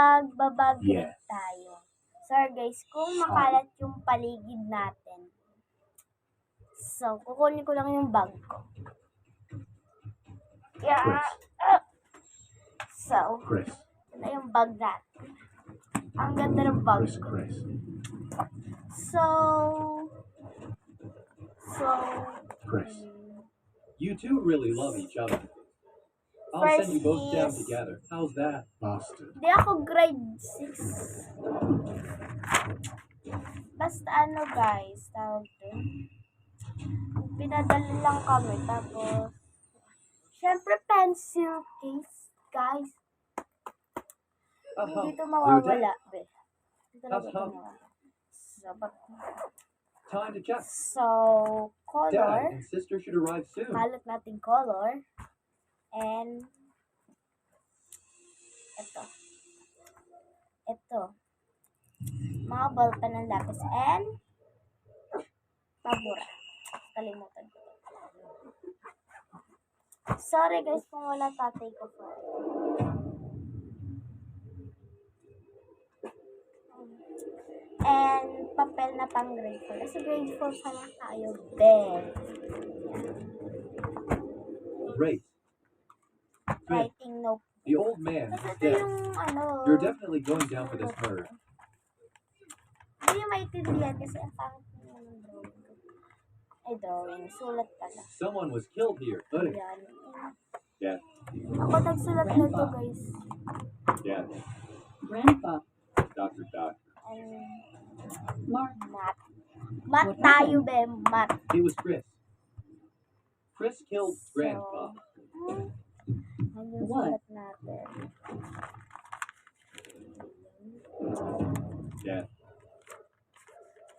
Magbabag Yeah. rig tayo. Sorry guys, kung makalat yung paligid natin. So, kukunin ko lang yung bag ko. Yeah. Chris. So, Chris. ito na yung bag natin. Ang ganda ng bag Chris. ko. Chris. So, Chris. You two really love each other. I'll First send you both down is- together. How's that? Boston. di ako grade 6. Basta ano guys, tawag doon. Pinadala lang kami. Tapos, syempre pencil case, guys. Hindi ito mawawala, be. Ito talaga ito mawawala. Time to check. So, Dad color. and sister should arrive soon. Kalat natin color. And, ito. Mga ballpen ng lapis. And, pabura. Kalimutan ko. Sorry guys kung wala tatay ko po. And, papel na pang grade 4. Kasi grade 4 pa lang tayo, Ben. Great. Good. Writing notebook. The old man Kasi is ito dead. yung, You're definitely going down for this murder. Hindi yung maintindihan kasi ang pangit niya ng drawing ko. Ay, drawing. Sulat pala. Someone was killed here. Buddy. Yan. Yeah. Ako nagsulat na ito, guys. Yeah. Grandpa, Doctor. And, Mark, math. Math tayo, be. Math. It was Chris. Chris killed Grandpa. Ano yung What? sulat natin? Yeah.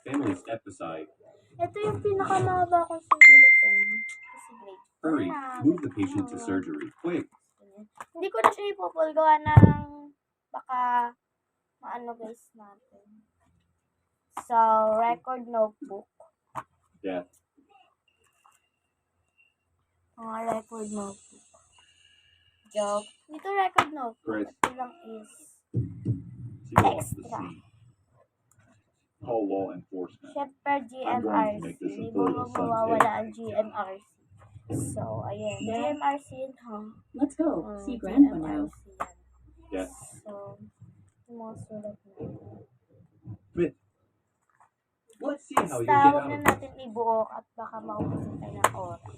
Family step aside. Ito yung pinakamahaba kong sinulat ko. Kasi grade. Hurry. na. Move the patient to surgery. Quick. Hindi ko na siya ipupulgawa ng baka maano guys natin. So, record notebook. Yeah. Mga record notebook. Joke. Dito record notebook. Chris. Ito lang is See off the extra. scene. Call law enforcement. Syempre GMRC. make this Hindi until mo the sun's mawawala ang GMRC. So, ayan. Dad? GMRC yun, ha? let's go. See Grandpa now. GMRC yan. Yeah. So, yung mga sulat na. Quit. Let's see how you Basta, get huwag out na of this. natin ibuo at baka maubusin tayo ng oras.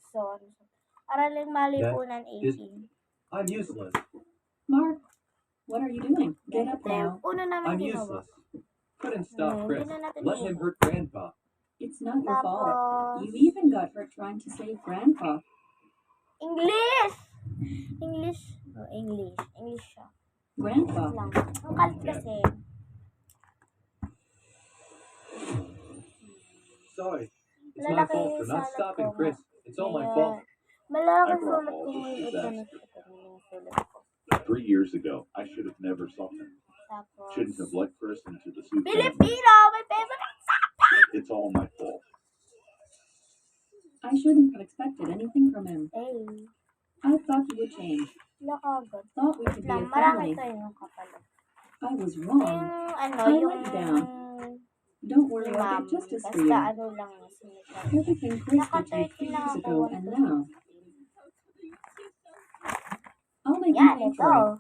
So, ano siya? Araling Malipunan 18. I'm useless. Mark, what are you doing? Get up Ito yung now. una namin I'm ginawa. useless. Couldn't stop Chris. Hindi na natin Let him hurt Grandpa. It's not your fault. Tapos, You even got hurt trying to save Grandpa. English! English. Oh, English. English siya. Grandpa, Lang. Ang kalit kasi. Sorry. It's my Lalaki fault yung for not salat stopping ko. Chris. It's all my Kaya, fault. malaki I sulat brought ko all ngayon. this Ito na disaster. yung sulat ko. 3 years ago, I should have never sought him. Tapos, Shouldn't have let Chris into the soup. Filipino! May favorite ang sapat! It's all my fault. I shouldn't have expected anything from him. Hey, I thought he would change. nakagod. Thought we could be Lang, a marami family. tayo yung kapalo. I was Yung, wrong. ano, I yung, let down. Don't worry, I'll ma'am, get justice for basta you. ano lang yung sinulat. Everything Chris Naka did to you 13 3 lang years ako. ago and now. I'll make you Yan, pay ito. for it.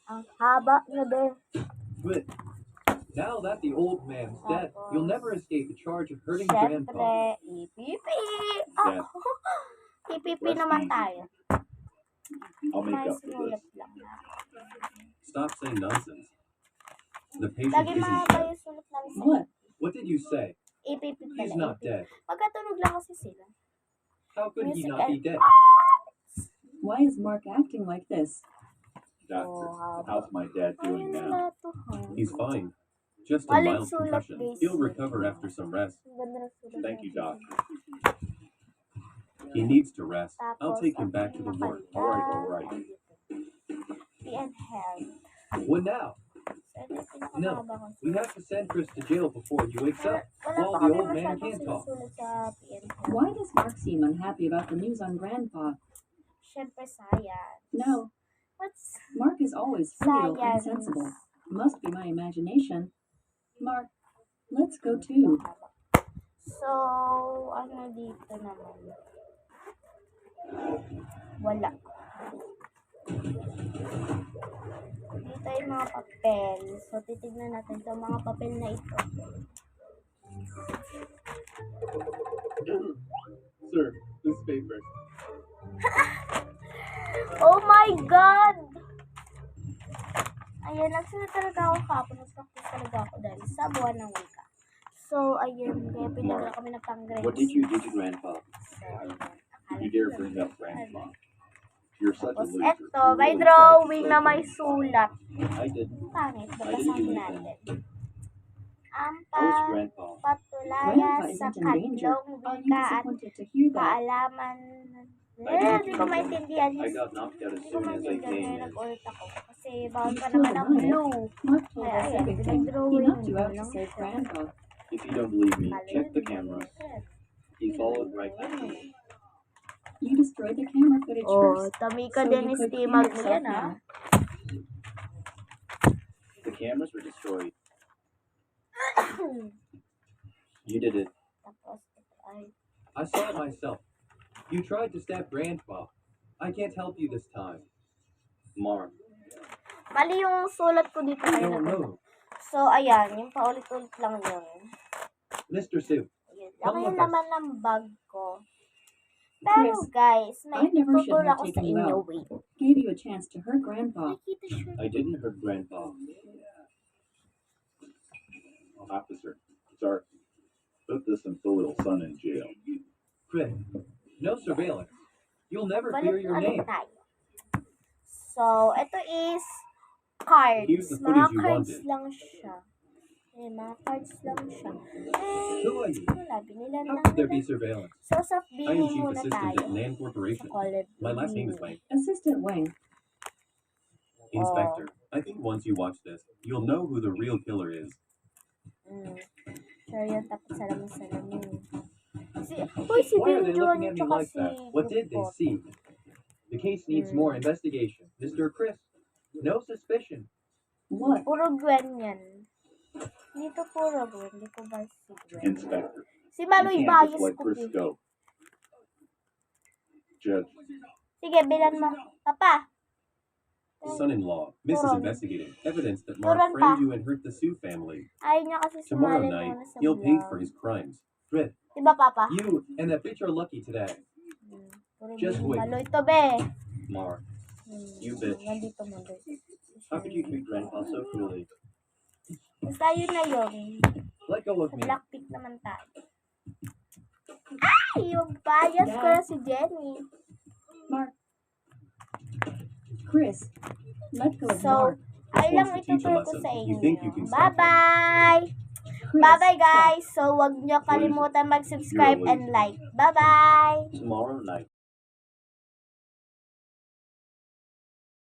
Ang haba na be. Quit. Now that the old man's dead, you'll never escape the charge of hurting Grandpa. Siyempre, IPP. Yeah. IPP naman tayo. I'll make May up for sinulat this. lang na. Stop saying nonsense. The patient Lagi isn't mahaba dead. yung sulat namin sa What? What did you say? IPP He's pala. not IPP. dead. Magkatunog lang kasi sila. How could he Music not be and- dead? Why is Mark acting like this? Doctor, Oh, how's my dad doing ayun now? na to, ha? He's fine. Just a Maling mild sulat, concussion. guys. He'll recover after some rest. Ang ganda ng sulat Thank you, natin. Doctor. He needs to rest. Tapos, I'll take him ang back to the ward. All right. And health. What now? So, ito yung No, pinakamahaba kong we have to send Chris to jail before he wakes Wala up. pa While the kami old man masyadong can't talk. sinusulat sa PN. Why does Mark seem unhappy about the news on Grandpa? Siyempre, science. No, What's... Mark is He's always filial and Science. sensible. Must be my imagination. Mark, let's go too. So, ano dito naman? Wala. Dito yung mga papel. So, titignan natin itong mga papel na ito. Sir, this paper. Oh my God! Ayan, nagsunod talaga ako kapon. Nag-practice talaga ako dahil sa buwan ng wika. So, ayun. Kaya pinagla kami ng pang-grades. What did you do to Grandpa? So, ayun. Did you dare bring up Grandpa? You're such a Tapos, loser. eto, You're may really drawing sad. na may sulat. I didn't. Pangit, I didn't babasahin do natin. anything. Ang How's Grandpa? patulaya Grandpa sa isn't in danger. katlong Are you wika at disappointed to hear that? kaalaman. Hindi ko maintindihan. I got knocked out as Hindi ko soon as I maintindihan kaya came in. nag-ulit ako. Kasi bawal pa Still naman ang alive? blue. Mark told Kaya us ayan, everything. He pinag-drawing knocked you out ko to lang save siya. Grandpa. If you don't believe me, Mali check yun, the camera. He followed right behind me. You destroyed the camera footage Oh, first. Tamika So din you could Timag hear mo yourself yan, ha? now. The cameras were destroyed. You did it. Tapos, ito ay, I saw it myself. You tried to stab Grandpa. I can't help you this time. Mark. mali yung sulat ko dito kaya No, na. no. So, ayan, yung paulit-ulit lang yun. Mr. Sue, Ayun. Tama Ako yung ka. laman ng bag ko. Pero Chris, guys, may I never should tuturo have ako sa taken you inyo. out. Wait. Gave you a chance to hurt Grandpa. Nakita siya. I didn't hurt Grandpa. Officer, sir, put this infidel son in jail. Chris, no surveillance. You'll never hear Balik your ulit name. tayo. So, ito is cards. Here's the Mga footage you cards wanted. lang siya. Mga cards lang siya. Who are you? Wala, binilan How lang could there be nila. surveillance? So, sa I am billing Chief muna Assistant tayo. at Nan Sa Corporation. college. My last name is Wayne. Assistant Wayne. Inspector, I think once you watch this, you'll know who the real killer is. Sure yun, tapos salamin. Uy, si Why are Bill they John, looking at me tsaka like si that? What did they Gupot. see? The case needs more investigation. Mr. Chris, no suspicion. What? Puro Gwen yan. Dito puro Gwen, hindi ko ba si Gwen. Inspector, Si you Maloy can't Bayes just let ko Chris din. go. Judge, Sige, bilan mo. Papa. Son-in-law, Mrs. Turon. Investigating evidence that Turon Mark pa. framed you and hurt the Sue family. Ayaw niya kasi Tomorrow sumali night, muna sa he'll pay for vlog. his crimes. Chris, Diba, Papa? you and that bitch are lucky today. Puro Just Bill wait. Maloy to, be. Mark, You bitch. Nandito Maloy. how could you treat Grandpa so cruelly? Basta yun na yun. Let go of Sa me. Blackpink naman tayo. Ay! Yung bias ko na si Jenny. Mark. Chris, let go of So, Mark. ay lang wants to teach a ituturo ko lesson. sa You think you inyo. can stop him. Bye-bye! Chris, Bye-bye, stop. guys! So, wag nyo kalimutan mag-subscribe You're a and like. Bye-bye! Tomorrow night.